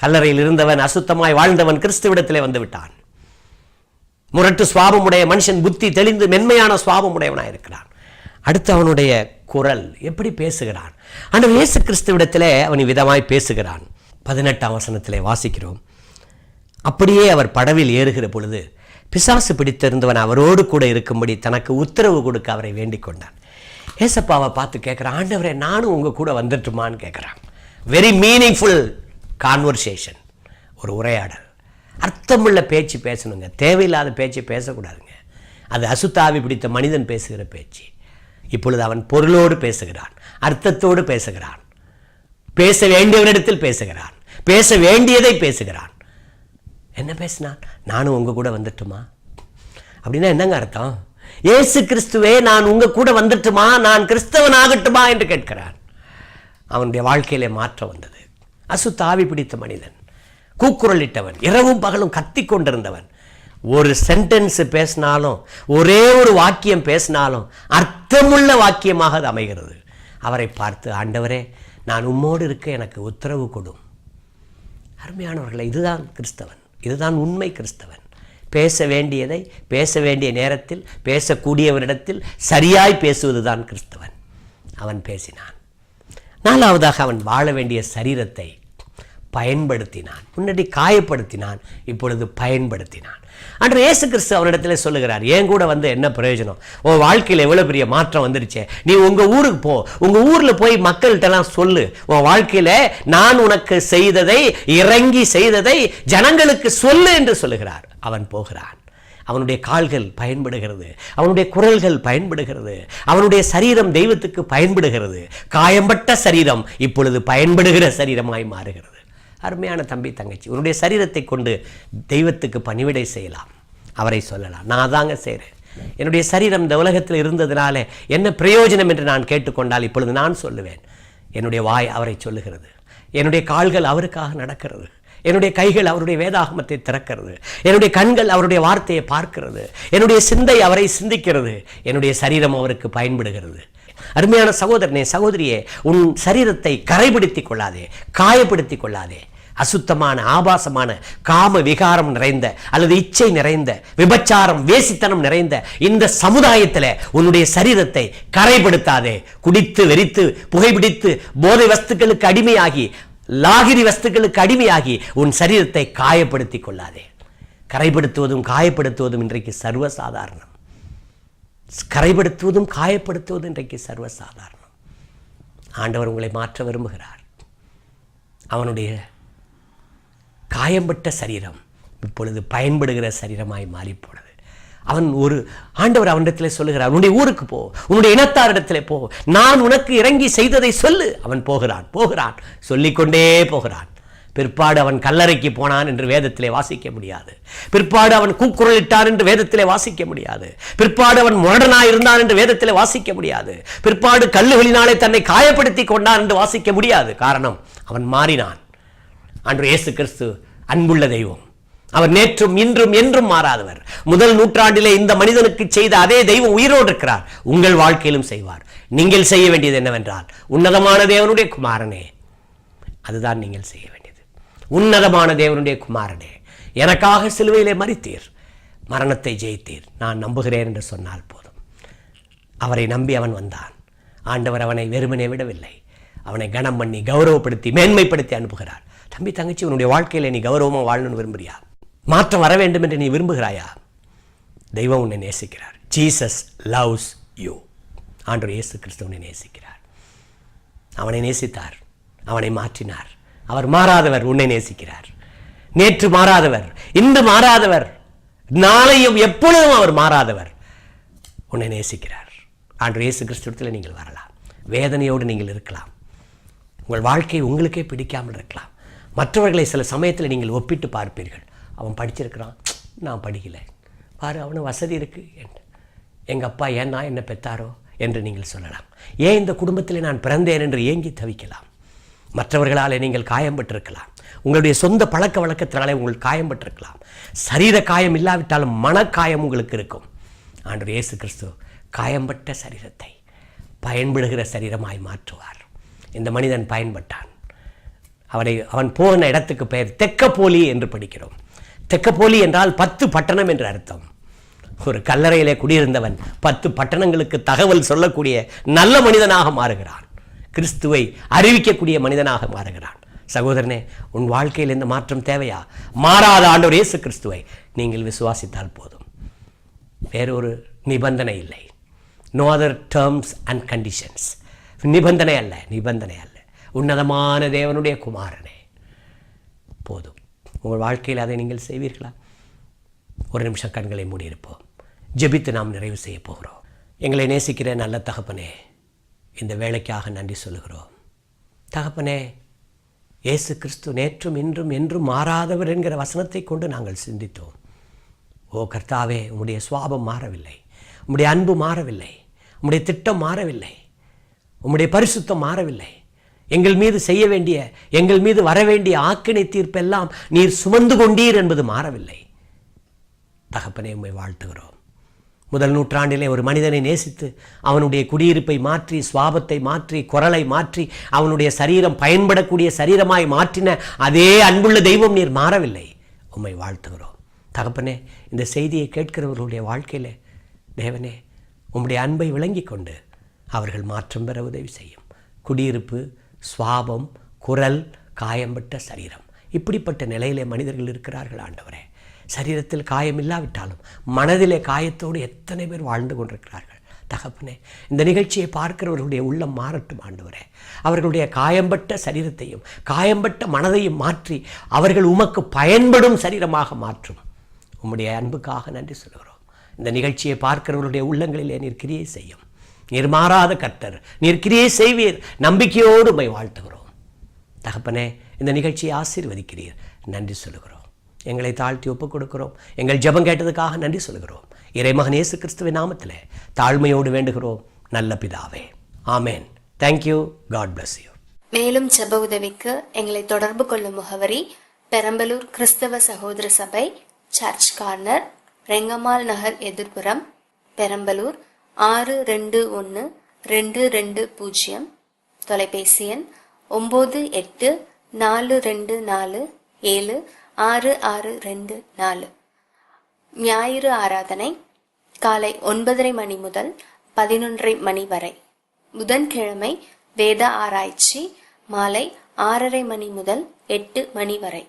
கல்லறையில் இருந்தவன், அசுத்தமாய் வாழ்ந்தவன் கிறிஸ்துவிடத்திலே வந்து விட்டான். முரட்டு சுவாபமுடைய மனுஷன் புத்தி தெளிந்து மென்மையான சுவாபமுடையவனாக இருக்கிறான். அடுத்து அவனுடைய குரல் எப்படி பேசுகிறான்? ஆனால் இயேசு கிறிஸ்துவிடத்திலே அவன் விதமாய் பேசுகிறான். 18ஆம் வசனத்திலே வாசிக்கிறோம், அப்படியே அவர் படவில் ஏறுகிற பொழுது பிசாசு பிடித்திருந்தவன் அவரோடு கூட இருக்கும்படி தனக்கு உத்தரவு கொடுக்க அவரை வேண்டிக் கொண்டான். ஏசப்பாவை பார்த்து கேட்குறான், ஆண்டவரே நானும் உங்கள் கூட வந்துட்டுமான்னு கேட்குறான். வெரி மீனிங்ஃபுல் கான்வர்சேஷன், ஒரு உரையாடல். அர்த்தமுள்ள பேச்சு பேசணுங்க, தேவையில்லாத பேச்சு பேசக்கூடாதுங்க. அது அசுத்தாவி பிடித்த மனிதன் பேசுகிற பேச்சு. இப்பொழுது அவன் பொருளோடு பேசுகிறான், அர்த்தத்தோடு பேசுகிறான், பேச வேண்டியவனிடத்தில் பேசுகிறான், பேச வேண்டியதை பேசுகிறான். என்ன பேசினான்? நானும் உங்க கூட வந்துட்டுமா? அப்படின்னா என்னங்க அர்த்தம்? இயேசு கிறிஸ்துவே நான் உங்க கூட வந்துட்டுமா, நான் கிறிஸ்தவன் ஆகட்டுமா என்று கேட்கிறான். அவனுடைய வாழ்க்கையிலே மாற்றம் வந்தது. அசுத்தாவி பிடித்த மனிதன், கூக்குரலிட்டவன், இரவும் பகலும் கத்தி கொண்டிருந்தவன். ஒரு சென்டென்ஸ் பேசினாலும், ஒரே ஒரு வாக்கியம் பேசினாலும் அர்த்தமுள்ள வாக்கியமாக அது அமைகிறது. அவரை பார்த்து, ஆண்டவரே நான் உம்மோடு இருக்க எனக்கு உத்தரவு கொடும். அருமையானவர்களை, இதுதான் கிறிஸ்தவன், இதுதான் உண்மை கிறிஸ்தவன். பேச வேண்டியதை பேச வேண்டிய நேரத்தில் பேசக்கூடியவரிடத்தில் சரியாய் பேசுவதுதான் கிறிஸ்தவன். அவன் பேசினான். நாலாவதாக அவன் வாழ வேண்டிய சரீரத்தை பயன்படுத்தினான். முன்னாடி காயப்படுத்தினான், இப்பொழுது பயன்படுத்தினான். அன்று இயேசு கிறிஸ்து அவனிடத்தில் சொல்லுகிறார், என் கூட வந்து என்ன பிரயோஜனம்? உன் வாழ்க்கையில் எவ்வளோ பெரிய மாற்றம் வந்துருச்சே, நீ உங்கள் ஊருக்கு போ, உங்கள் ஊரில் போய் மக்கள்கிட்டலாம் சொல்லு, உன் வாழ்க்கையில் நான் உனக்கு செய்ததை, இறங்கி செய்ததை ஜனங்களுக்கு சொல்லு என்று சொல்லுகிறார். அவன் போகிறான். அவனுடைய கால்கள் பயன்படுகிறது, அவனுடைய குரல்கள் பயன்படுகிறது, அவனுடைய சரீரம் தெய்வத்துக்கு பயன்படுகிறது. காயம்பட்ட சரீரம் இப்பொழுது பயன்படுகிற சரீரமாய் மாறுகிறது. அருமையான தம்பி தங்கச்சி, உன்னுடைய சரீரத்தை கொண்டு தெய்வத்துக்கு பணிவிடை செய்யலாம், அவரை சொல்லலாம். நான் தாங்க செய்கிறேன், என்னுடைய சரீரம் இந்த உலகத்தில் இருந்ததுனால என்ன பிரயோஜனம் என்று நான் கேட்டுக்கொண்டால் இப்பொழுது நான் சொல்லுவேன். என்னுடைய வாய் அவரை சொல்லுகிறது, என்னுடைய கால்கள் அவருக்காக நடக்கிறது, என்னுடைய கைகள் அவருடைய வேதாகமத்தை திறக்கிறது, என்னுடைய கண்கள் அவருடைய வார்த்தையை பார்க்கிறது, என்னுடைய சிந்தை அவரை சிந்திக்கிறது, என்னுடைய சரீரம் அவருக்கு பயன்படுகிறது. அருமையான சகோதரனே, சகோதரியே, உன் சரீரத்தை கரைபிடித்துக் கொள்ளாதே, காயப்படுத்திக் கொள்ளாதே. அசுத்தமான, ஆபாசமான, காம விகாரம் நிறைந்த அல்லது இச்சை நிறைந்த, விபச்சாரம், வேசித்தனம் நிறைந்த இந்த சமுதாயத்தில் உன்னுடைய சரீரத்தை கரைப்படுத்தாதே. குடித்து வெறித்து புகைப்பிடித்து போதை வஸ்துக்களுக்கு அடிமையாகி, லாகிரி வஸ்துக்களுக்கு அடிமையாகி உன் சரீரத்தை காயப்படுத்திக் கொள்ளாதே. கரைப்படுத்துவதும் காயப்படுத்துவதும் இன்றைக்கு சர்வசாதாரணம். கரைப்படுத்துவதும் காயப்படுத்துவதும் இன்றைக்கு சர்வசாதாரணம். ஆண்டவர் உங்களை மாற்ற விரும்புகிறார். அவனுடைய காயம்பட்ட சரீரம் இப்பொழுது பயன்படுகிற சரீரமாய் மாறி போனது. அவன் ஒரு ஆண்டவர் அவனிடத்தில் சொல்லுகிறார், உன்னுடைய ஊருக்கு போ, உன்னுடைய இனத்தாரிடத்தில் போ, நான் உனக்கு இறங்கி செய்ததை சொல்லு. அவன் போகிறான் போகிறான் சொல்லிக்கொண்டே போகிறான். பிற்பாடு அவன் கல்லறைக்கு போனான் என்று வேதத்திலே வாசிக்க முடியாது. பிற்பாடு அவன் கூக்குரலிட்டான் என்று வேதத்திலே வாசிக்க முடியாது. பிற்பாடு அவன் முரடனாய் இருந்தான் என்று வேதத்திலே வாசிக்க முடியாது. பிற்பாடு கல்லுகளினாலே தன்னை காயப்படுத்தி கொண்டான் என்று வாசிக்க முடியாது. காரணம், அவன் மாறினான். அன்று இயேசு கிறிஸ்து அன்புள்ள தெய்வம். அவர் நேற்றும் இன்றும் என்றும் மாறாதவர். முதல் நூற்றாண்டிலே இந்த மனிதனுக்கு செய்த அதே தெய்வம் உயிரோடு இருக்கிறார். உங்கள் வாழ்க்கையிலும் செய்வார். நீங்கள் செய்ய வேண்டியது என்னவென்றால், உன்னதமான தேவனுடைய குமாரனே, அதுதான் நீங்கள் செய்ய வேண்டியது. உன்னதமான தேவனுடைய குமாரனே, எனக்காக சிலுவையிலே மரித்தீர், மரணத்தை ஜெயித்தீர், நான் நம்புகிறேன் என்று சொன்னால் போதும். அவரை நம்பி அவன் வந்தான். ஆண்டவர் அவனை வெறுமனே விடவில்லை. அவனை கனம் பண்ணி கௌரவப்படுத்தி மேன்மைப்படுத்தி அனுப்புகிறார். தம்பி, தங்கச்சி, உன்னுடைய வாழ்க்கையில் நீ கௌரவமாக வாழணும்னு விரும்புறியா? மாற்றம் வர வேண்டும் என்று நீ விரும்புகிறாயா? தெய்வம் உன்னை நேசிக்கிறார். Jesus loves you. ஆண்டவர் இயேசு கிறிஸ்து உன்னை நேசிக்கிறார். அவனை நேசித்தார், அவனை மாற்றினார். அவர் மாறாதவர், உன்னை நேசிக்கிறார். நேற்று மாறாதவர், இன்று மாறாதவர், நாளையும் எப்பொழுதும் அவர் மாறாதவர், உன்னை நேசிக்கிறார். ஆண்டவர் இயேசு கிறிஸ்துவிடத்தில் நீங்கள் வரலாம். வேதனையோடு நீங்கள் இருக்கலாம். உங்கள் வாழ்க்கை உங்களுக்கே பிடிக்காமல் இருக்கலாம். மற்றவர்களை சில சமயத்தில் நீங்கள் ஒப்பிட்டு பார்ப்பீர்கள். அவன் படிச்சிருக்கிறான், நான் படிக்கலை, பாரு அவனு வசதி இருக்குது, எங்கள் அப்பா ஏன் நான் என்ன பெற்றாரோ என்று நீங்கள் சொல்லலாம். ஏன் இந்த குடும்பத்தில் நான் பிறந்தேன் என்று ஏங்கி தவிக்கலாம். மற்றவர்களால் நீங்கள் காயம்பட்டிருக்கலாம். உங்களுடைய சொந்த பழக்க வழக்கத்தினாலே உங்களுக்கு காயம்பட்டிருக்கலாம். சரீர காயம் இல்லாவிட்டாலும் மனக்காயம் உங்களுக்கு இருக்கும். ஆண்டவர் இயேசு கிறிஸ்து காயம்பட்ட சரீரத்தை பயன்படுகிற சரீரமாய் மாற்றுவார். இந்த மனிதன் பயன்பட்டான். அவன் போன இடத்துக்கு பெயர் தெக்கப்போலி என்று படிக்கிறோம். தெக்கப்போலி என்றால் 10 பட்டணம் என்று அர்த்தம். ஒரு கல்லறையிலே குடியிருந்தவன் 10 பட்டணங்களுக்கு தகவல் சொல்லக்கூடிய நல்ல மனிதனாக மாறுகிறான். கிறிஸ்துவை அறிவிக்கக்கூடிய மனிதனாக மாறுகிறான். சகோதரனே, உன் வாழ்க்கையில் இந்த மாற்றம் தேவையா? மாறாத ஆண்டவர் இயேசு கிறிஸ்துவை நீங்கள் விசுவாசித்தால் போதும். வேறொரு நிபந்தனை இல்லை. No other terms and conditions. நிபந்தனை அல்ல, நிபந்தனை அல்ல. உன்னதமான தேவனுடைய குமாரனே போதும். உங்கள் வாழ்க்கையில் அதை நீங்கள் செய்வீர்களா? ஒரு நிமிஷம் கண்களை மூடியிருப்போம். ஜெபித்து நாம் நிறைவு செய்ய போகிறோம். எங்களை நேசிக்கிற நல்ல தகப்பனே, இந்த வேலைக்காக நன்றி சொல்லுகிறோம். தகப்பனே, இயேசு கிறிஸ்து நேற்றும் இன்றும் என்றும் மாறாதவர் என்கிற வசனத்தை கொண்டு நாங்கள் சிந்தித்தோம். ஓ கர்த்தாவே, உம்முடைய சுவாபம் மாறவில்லை, உம்முடைய அன்பு மாறவில்லை, உம்முடைய திட்டம் மாறவில்லை, உம்முடைய பரிசுத்தம் மாறவில்லை. எங்கள் மீது செய்ய வேண்டிய, எங்கள் மீது வரவேண்டிய ஆக்கினை தீர்ப்பெல்லாம் நீர் சுமந்து கொண்டீர் என்பது மாறவில்லை. தகப்பனே, உம்மை வாழ்த்துகிறோம். முதல் நூற்றாண்டிலே ஒரு மனிதனை நேசித்து அவனுடைய குடியிருப்பை மாற்றி, சுவாபத்தை மாற்றி, குரலை மாற்றி, அவனுடைய சரீரம் பயன்படக்கூடிய சரீரமாய் மாற்றின அதே அன்புள்ள தெய்வம் நீர் மாறவில்லை. உம்மை வாழ்த்துகிறோம். தகப்பனே, இந்த செய்தியை கேட்கிறவர்களுடைய வாழ்க்கையில் தேவனே, உம்முடைய அன்பை விளங்கி கொண்டு அவர்கள் மாற்றம் பெற உதவி செய்யும். குடியிருப்பு, சுவாபம், குரல், காயம்பட்ட சரீரம், இப்படிப்பட்ட நிலையிலே மனிதர்கள் இருக்கிறார்கள். ஆண்டவரே, சரீரத்தில் காயம் இல்லாவிட்டாலும் மனதிலே காயத்தோடு எத்தனை பேர் வாழ்ந்து கொண்டிருக்கிறார்கள். தகப்பனே, இந்த நிகழ்ச்சியை பார்க்கிறவர்களுடைய உள்ளம் மாறட்டும். ஆண்டவரே, அவர்களுடைய காயம்பட்ட சரீரத்தையும் காயம்பட்ட மனதையும் மாற்றி அவர்கள் உமக்கு பயன்படும் சரீரமாக மாற்றும். உம்முடைய அன்புக்காக நன்றி சொல்கிறோம். இந்த நிகழ்ச்சியை பார்க்கிறவர்களுடைய உள்ளங்களிலே நீர் கிரியை செய்யும். நீர் மாறாத கர்த்தர், நீர் கிரியை செய்வீர். நம்பிக்கையோடு உம்மை வாழ்த்துகிறோம். தகப்பனே, இந்த நிகழ்ச்சியை ஆசீர்வதிக்கிறீர். நன்றி சொல்லுகிறோம். எங்களை தாழ்த்தி ஒப்புக் கொடுக்கிறோம். எங்கள் ஜெபம் கேட்டதுக்காக நன்றி சொல்கிறோம். இறைமகன் இயேசு கிறிஸ்துவின் நாமத்திலே தாழ்மையோடு வேண்டுகிறோம் நல்ல பிதாவே. ஆமேன். தேங்க்யூ. God bless you. மேலும் ஜெப உதவிக்கு எங்களை தொடர்பு கொள்ளும் முகவரி: பெரம்பலூர் கிறிஸ்தவ சகோதர சபை, சர்ச் கார்னர், ரெங்கம்மாள் நகர் எதிர்ப்புறம், பெரம்பலூர் 621220. தொலைபேசி எண் 9842476624. ஞாயிறு ஆராதனை காலை 9:30 மணி முதல் 11:30 மணி வரை. புதன்கிழமை வேத ஆராய்ச்சி மாலை 6:30 மணி முதல் 8 மணி வரை.